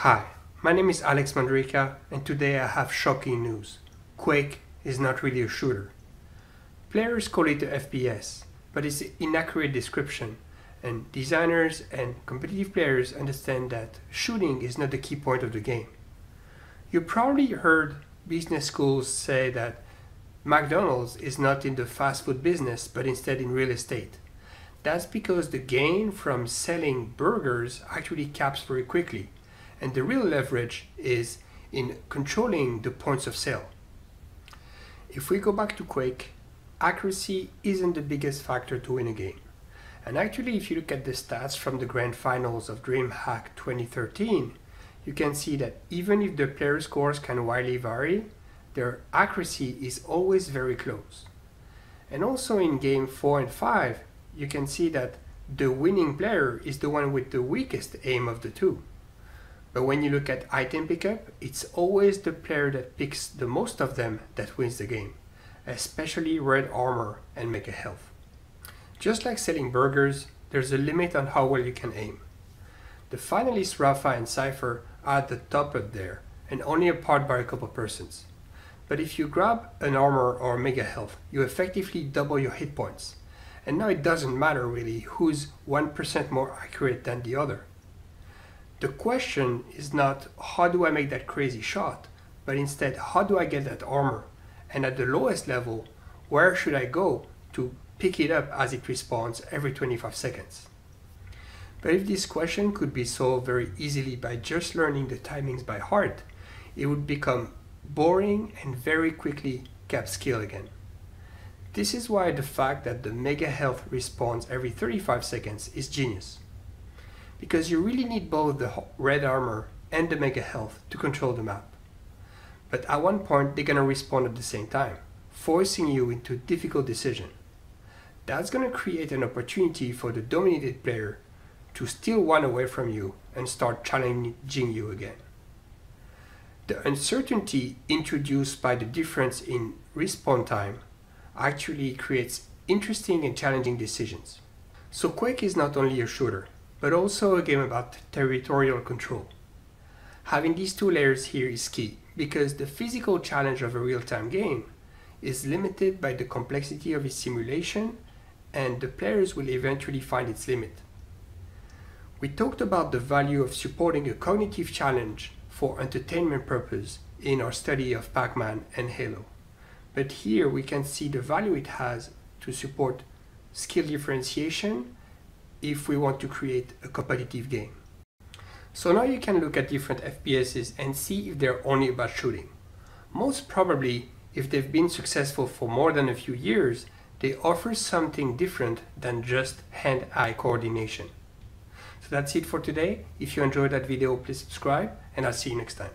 Hi, my name is Alex Mandrica, and today I have shocking news. Quake is not really a shooter. Players call it a FPS, but it's an inaccurate description, and designers and competitive players understand that shooting is not the key point of the game. You probably heard business schools say that McDonald's is not in the fast food business, but instead in real estate. That's because the gain from selling burgers actually caps very quickly, and the real leverage is in controlling the points of sale. If we go back to Quake, accuracy isn't the biggest factor to win a game. And actually, if you look at the stats from the grand finals of Dreamhack 2013, you can see that even if the player scores can widely vary, their accuracy is always very close. And also in game 4 and 5, you can see that the winning player is the one with the weakest aim of the two. But when you look at item pickup, it's always the player that picks the most of them that wins the game, especially red armor and mega health. Just like selling burgers, there's a limit on how well you can aim. The finalists Rafa and Cypher are at the top up there, and only apart by a couple persons. But if you grab an armor or mega health, you effectively double your hit points. And now it doesn't matter really who's 1% more accurate than the other. The question is not how do I make that crazy shot, but instead how do I get that armor? And at the lowest level, where should I go to pick it up as it respawns every 25 seconds? But if this question could be solved very easily by just learning the timings by heart, it would become boring and very quickly cap skill again. This is why the fact that the mega health respawns every 35 seconds is genius. Because you really need both the red armor and the mega health to control the map. But at one point they're gonna respawn at the same time, forcing you into a difficult decision. That's gonna create an opportunity for the dominated player to steal one away from you and start challenging you again. The uncertainty introduced by the difference in respawn time actually creates interesting and challenging decisions. So Quake is not only a shooter, but also a game about territorial control. Having these two layers here is key, because the physical challenge of a real-time game is limited by the complexity of its simulation, and the players will eventually find its limit. We talked about the value of supporting a cognitive challenge for entertainment purpose in our study of Pac-Man and Halo. But here we can see the value it has to support skill differentiation if we want to create a competitive game. So now you can look at different FPSs and see if they're only about shooting. Most probably, if they've been successful for more than a few years, they offer something different than just hand-eye coordination. So that's it for today. If you enjoyed that video, please subscribe, and I'll see you next time.